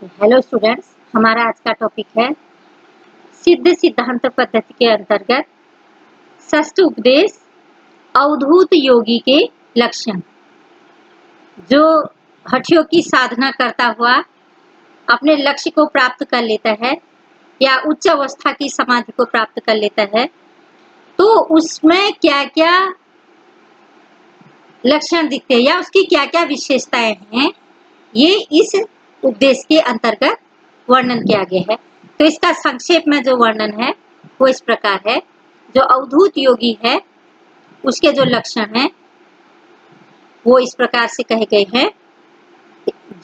Hello students, हमारा आज का टॉपिक है सिद्ध सिद्धांत पद्धति के अंतर्गत षष्ठ उपदेश अवधूत योगी के लक्षण। जो हठयोग की साधना करता हुआ अपने लक्ष्य को प्राप्त कर लेता है या उच्च अवस्था की समाधि को प्राप्त कर लेता है, तो उसमें क्या क्या लक्षण दिखते हैं या उसकी क्या क्या विशेषताएं हैं, ये इस उपदेश के अंतर्गत वर्णन किया गया है। तो इसका संक्षेप में जो वर्णन है वो इस प्रकार है। जो अवधूत योगी है उसके जो लक्षण हैं वो इस प्रकार से कहे गए हैं।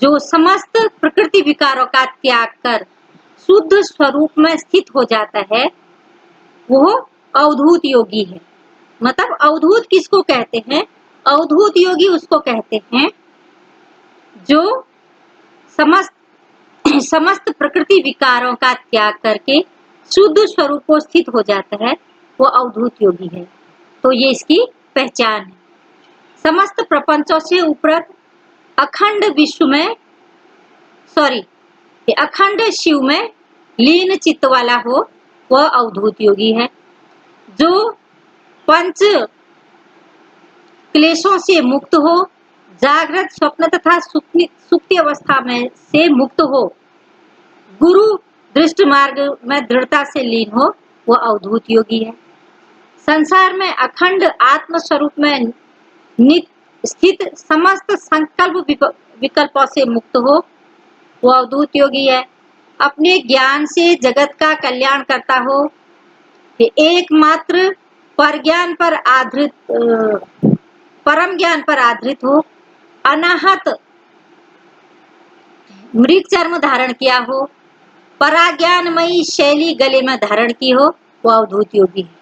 जो समस्त प्रकृति विकारों का त्याग कर शुद्ध स्वरूप में स्थित हो जाता है वो अवधूत योगी है। मतलब अवधूत किसको कहते हैं? अवधूत योगी उसको कहते हैं जो समस्त प्रकृति विकारों का त्याग करके शुद्ध स्वरूप को स्थित हो जाता है, वो अवधूत योगी है। तो ये इसकी पहचान है। समस्त प्रपंचों से उपरत अखंड विश्व में अखंड शिव में लीन चित्त वाला हो, वह अवधूत योगी है। जो पंच क्लेशों से मुक्त हो, जागृत स्वप्न तथा सुप्ति अवस्था में से मुक्त हो, गुरु दृष्ट मार्ग में दृढ़ता से लीन हो, वह अवधूत योगी है। संसार में अखंड आत्म स्वरूप में स्थित समस्त संकल्प विकल्पों से मुक्त हो, वह अवधूत योगी है। अपने ज्ञान से जगत का कल्याण करता हो, एकमात्र परम ज्ञान पर आधारित हो, अनाहत मृग चर्म धारण किया हो, पराज्ञानमयी शैली गले में धारण की हो, वह अवधूत योगी है।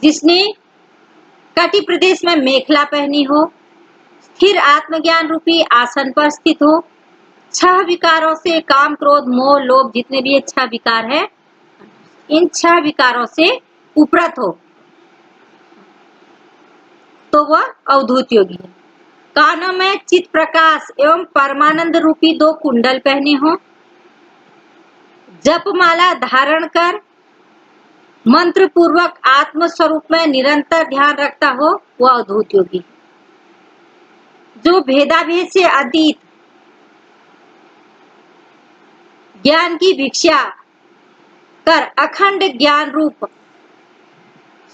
जिसने कटि प्रदेश में मेखला पहनी हो, स्थिर आत्मज्ञान रूपी आसन पर स्थित हो, 6 विकारों से काम क्रोध मोह लोभ जितने भी 6 विकार है, इन 6 विकारों से उपरत हो, तो वह अवधूत योगी है। कानों में चित प्रकाश एवं परमानंद रूपी 2 कुंडल पहने हो, जप माला धारण कर मंत्र पूर्वक आत्म स्वरूप में निरंतर ध्यान रखता हो, वह अवधूत योगी। जो भेदाभेद से अतीत ज्ञान की भिक्षा कर अखंड ज्ञान रूप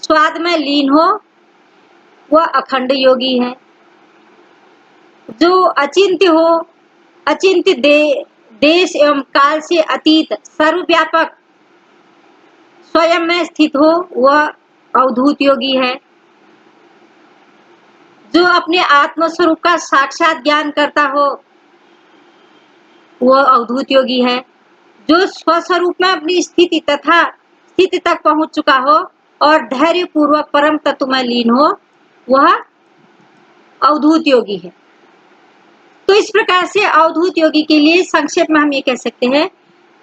स्वाद में लीन हो, वह अखंड योगी है। जो अचिंत्य हो, अचिंत्य देश एवं काल से अतीत सर्वव्यापक स्वयं में स्थित हो, वह अवधूत योगी है। जो अपने आत्म स्वरूप का साक्षात ज्ञान करता हो, वह अवधूत योगी है। जो स्वस्वरूप में अपनी स्थिति तक पहुंच चुका हो और धैर्य पूर्वक परम तत्व में लीन हो, वह अवधूत योगी है। तो इस प्रकार से अवधूत योगी के लिए संक्षेप में हम ये कह सकते हैं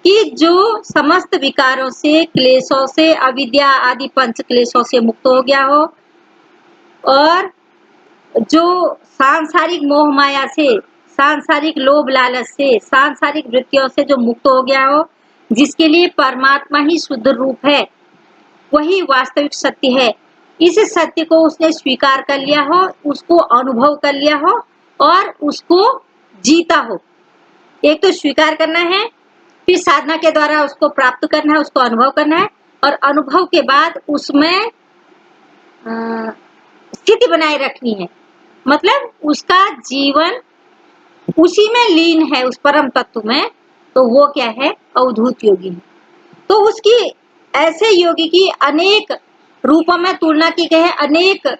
कि जो समस्त विकारों से, क्लेशों से, अविद्या आदि पंच क्लेशों से मुक्त हो गया हो और जो सांसारिक मोह माया से, सांसारिक लोभ लालच से, सांसारिक वृत्तियों से जो मुक्त हो गया हो, जिसके लिए परमात्मा ही शुद्ध रूप है, वही वास्तविक सत्य है। इस सत्य को उसने स्वीकार कर लिया हो, उसको अनुभव कर लिया हो और उसको जीता हो। एक तो स्वीकार करना है, फिर साधना के द्वारा उसको प्राप्त करना है, उसको अनुभव करना है और अनुभव के बाद उसमें स्थिति बनाए रखनी है। मतलब उसका जीवन उसी में लीन है, उस परम तत्व में, तो वो क्या है? अवधूत योगी है। तो उसकी ऐसे योगी की अनेक रूपों में तुलना की गई है, अनेक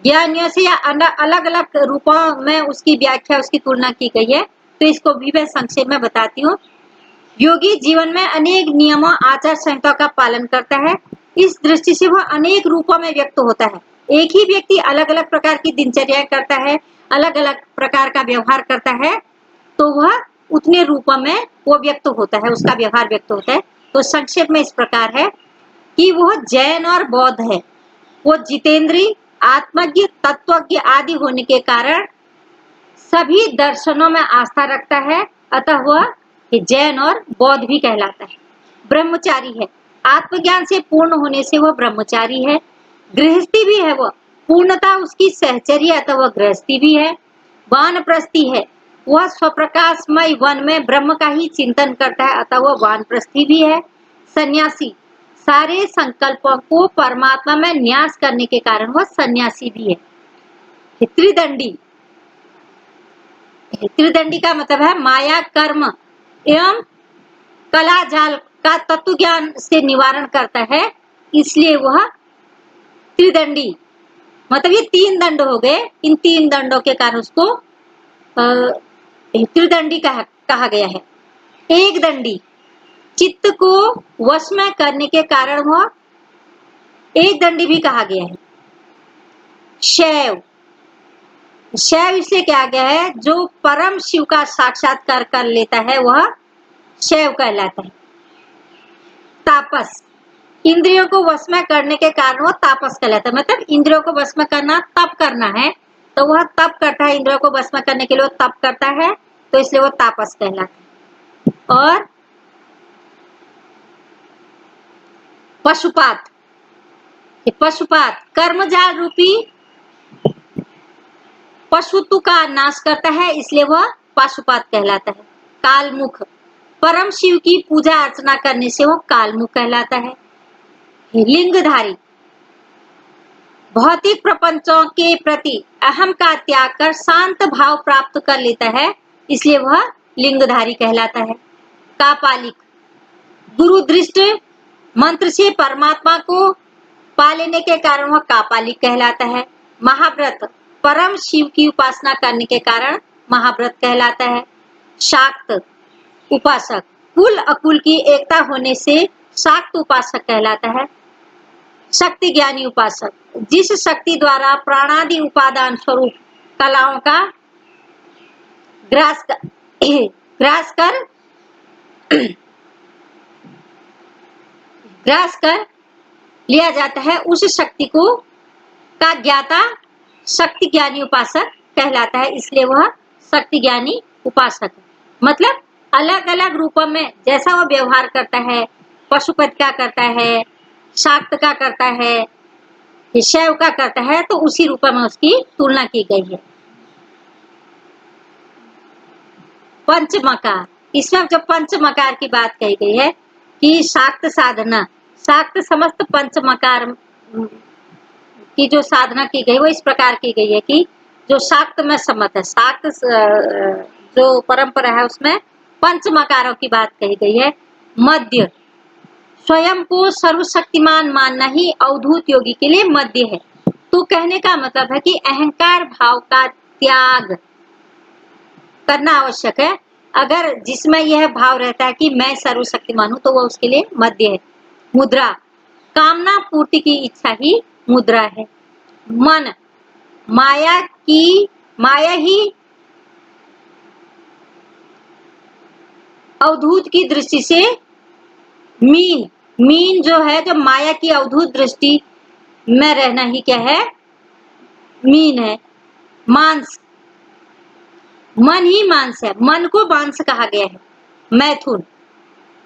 ज्ञानियों से या अलग अलग रूपों में उसकी व्याख्या, उसकी तुलना की गई है। तो इसको भी मैं संक्षेप में बताती हूँ। योगी जीवन में अनेक नियमों आचार संहिता का पालन करता है। इस दृष्टि से वह अनेक रूपों में व्यक्त होता है। एक ही व्यक्ति अलग अलग प्रकार की दिनचर्या करता है, अलग अलग प्रकार का व्यवहार करता है, तो वह उतने रूपों में वो व्यक्त होता है, उसका व्यवहार व्यक्त होता है। तो संक्षेप में इस प्रकार है कि वह जैन और बौद्ध है। वो जितेंद्री, आत्मज्ञ, तत्वज्ञ आदि होने के कारण सभी दर्शनों में आस्था रखता है, अतः वह जैन और बौद्ध भी कहलाता है। ब्रह्मचारी है, आत्मज्ञान से पूर्ण होने से वह ब्रह्मचारी है। गृहस्थी भी है, वह पूर्णता उसकी सहचर्य, अतः वह गृहस्थी भी है। वानप्रस्थी है, वह स्वप्रकाशमय वन में ब्रह्म का ही चिंतन करता है, अतः वह वानप्रस्थी भी है। सन्यासी, सारे संकल्पों को परमात्मा में न्यास करने के कारण वह सन्यासी भी है। त्रिदंडी, त्रिदंडी का मतलब है माया, कर्म एवं कला जाल का तत्व ज्ञान से निवारण करता है, इसलिए वह त्रिदंडी, मतलब ये 3 दंड हो गए। इन 3 दंडों के कारण उसको त्रिदंडी कहा गया है। एक दंडी, चित्त को वश में करने के कारण वह एक दंडी भी कहा गया है। शैव, शैव इसलिए कहा गया है जो परम शिव का साक्षात्कार कर लेता है वह शैव कहलाता है। तापस, इंद्रियों को वश में करने के कारण वह तापस कहलाता है, मतलब इंद्रियों को वश में करना, तप करना है, तो वह तप करता है। इंद्रियों को वश में करने के लिए वह तप करता है, तो इसलिए वह तापस कहलाता है। और पशुपात, पशुपात कर्मजाल रूपी पशुत्व का नाश करता है, इसलिए वह पशुपात कहलाता है। कालमुख, परम शिव की पूजा अर्चना करने से वह कालमुख कहलाता है। लिंगधारी, भौतिक प्रपंचों के प्रति अहम का त्याग कर शांत भाव प्राप्त कर लेता है, इसलिए वह लिंगधारी कहलाता है। कापालिक, गुरु दृष्ट मंत्र से परमात्मा को पा लेने के कारण वह कापालिक कहलाता है। महाव्रत, परम शिव की उपासना करने के कारण महाव्रत कहलाता है। शाक्त उपासक, कुल अकुल की एकता होने से शाक्त उपासक कहलाता है। शक्ति ज्ञानी उपासक, जिस शक्ति द्वारा प्राणादि उपादान स्वरूप कलाओं का ग्रास कर लिया जाता है, उस शक्ति को का ज्ञाता शक्ति ज्ञानी उपासक कहलाता है, इसलिए वह शक्ति ज्ञानी उपासक है। मतलब अलग अलग रूपों में जैसा वह व्यवहार करता है, पशुपति का करता है, शाक्त का करता है, शैव का करता है, तो उसी रूप में उसकी तुलना की गई है। पंचमकार, इसमें जब पंचमकार की बात कही गई है कि शाक्त साधना, शाक्त समस्त पंचमकार की जो साधना की गई वो इस प्रकार की गई है कि जो शाक्त में सम्मत है, शाक्त जो परंपरा है उसमें पंचमकारों की बात कही गई है। मध्य, स्वयं को सर्वशक्तिमान मानना ही अवधूत योगी के लिए मध्य है। तो कहने का मतलब है कि अहंकार भाव का त्याग करना आवश्यक है। अगर जिसमें यह भाव रहता है कि मैं सर्वशक्तिमान हूं, तो वह उसके लिए मध्य है। मुद्रा, कामना पूर्ति की इच्छा ही मुद्रा है। मन, माया ही अवधूत की दृष्टि से मीन जो है, जो माया की अवधूत दृष्टि में रहना ही क्या है, मीन है। मांस, मन ही मांस है, मन को मांस कहा गया है। मैथुन,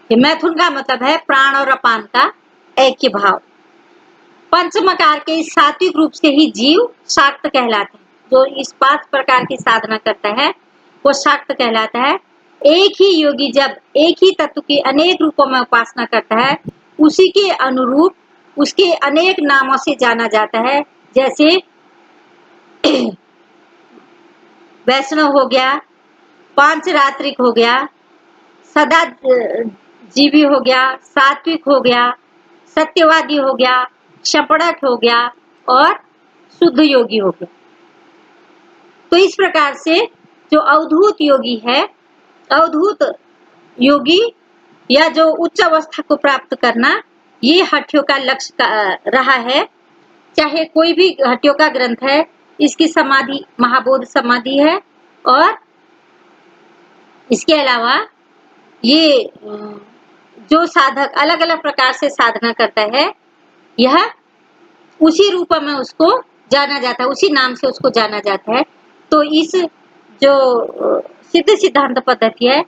मैथुन का मतलब है प्राण और अपान का ऐक्य भाव। पंचमकार के सात्विक रूप से ही जीव शाक्त कहलाता है। जो इस 5 प्रकार की साधना करता है वो शाक्त कहलाता है। एक ही योगी जब एक ही तत्व की अनेक रूपों में उपासना करता है, उसी के अनुरूप उसके अनेक नामों से जाना जाता है। जैसे वैष्णव हो गया, पांचरात्रिक हो गया, सदा जीवी हो गया, सात्विक हो गया, सत्यवादी हो गया, शपड़क हो गया और शुद्ध योगी हो गया। तो इस प्रकार से जो अवधूत योगी है, अवधूत योगी या जो उच्च अवस्था को प्राप्त करना, ये हठियों का लक्ष्य रहा है। चाहे कोई भी हठियों का ग्रंथ है, इसकी समाधि महाबोध समाधि है। और इसके अलावा ये जो साधक अलग अलग प्रकार से साधना करता है, यह उसी रूप में उसको जाना जाता है, उसी नाम से उसको जाना जाता है। तो इस जो सिद्ध सिद्धांत पद्धति है,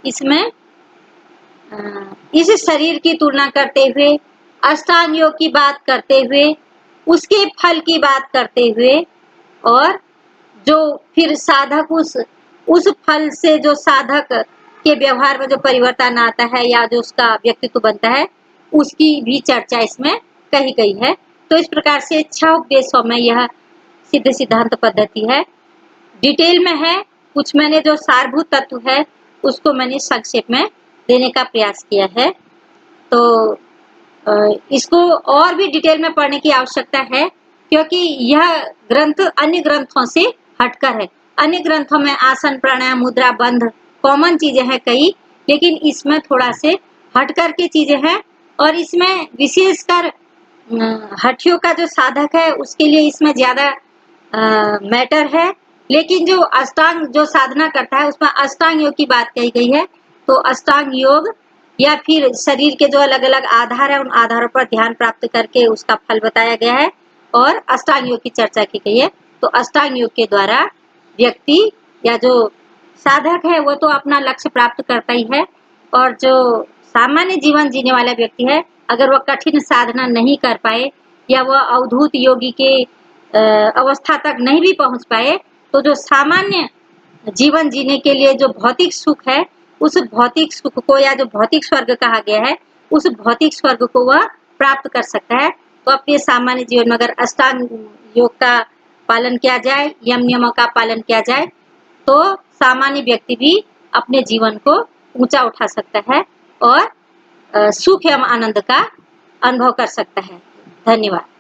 इसमें इस शरीर की तुलना करते हुए, अष्टांग योग की बात करते हुए, उसके फल की बात करते हुए, और जो फिर साधक उस फल से जो साधक के व्यवहार में जो परिवर्तन आता है या जो उसका व्यक्तित्व बनता है, उसकी भी चर्चा इसमें कही गई है। तो इस प्रकार से 6 उपदेशों में यह सिद्ध सिद्धांत पद्धति है। डिटेल में है, कुछ मैंने जो सारभूत तत्व है उसको मैंने संक्षेप में देने का प्रयास किया है। तो इसको और भी डिटेल में पढ़ने की आवश्यकता है, क्योंकि यह ग्रंथ अन्य ग्रंथों से हटकर है। अन्य ग्रंथों में आसन, प्राणायाम, मुद्रा, बंध कॉमन चीजें हैं कई, लेकिन इसमें थोड़ा से हटकर के चीजें हैं, और इसमें विशेषकर हठियों का जो साधक है उसके लिए इसमें ज्यादा मैटर है। लेकिन जो अष्टांग जो साधना करता है उसमें अष्टांग योग की बात कही गई है। तो अष्टांग योग या फिर शरीर के जो अलग अलग आधार है, उन आधारों पर ध्यान प्राप्त करके उसका फल बताया गया है, और अष्टांग योग की चर्चा की गई है। तो अष्टांग योग के द्वारा व्यक्ति या जो साधक है वो तो अपना लक्ष्य प्राप्त करता ही है, और जो सामान्य जीवन जीने वाला व्यक्ति है, अगर वह कठिन साधना नहीं कर पाए या वह अवधूत योगी के अवस्था तक नहीं भी पहुंच पाए, तो जो सामान्य जीवन जीने के लिए जो भौतिक सुख है, उस भौतिक सुख को या जो भौतिक स्वर्ग कहा गया है, उस भौतिक स्वर्ग को वह प्राप्त कर सकता है। तो अपने सामान्य जीवन में अगर अष्टांग योग का पालन किया जाए, यम नियमों का पालन किया जाए, तो सामान्य व्यक्ति भी अपने जीवन को ऊंचा उठा सकता है और सुख एवं आनंद का अनुभव कर सकता है। धन्यवाद।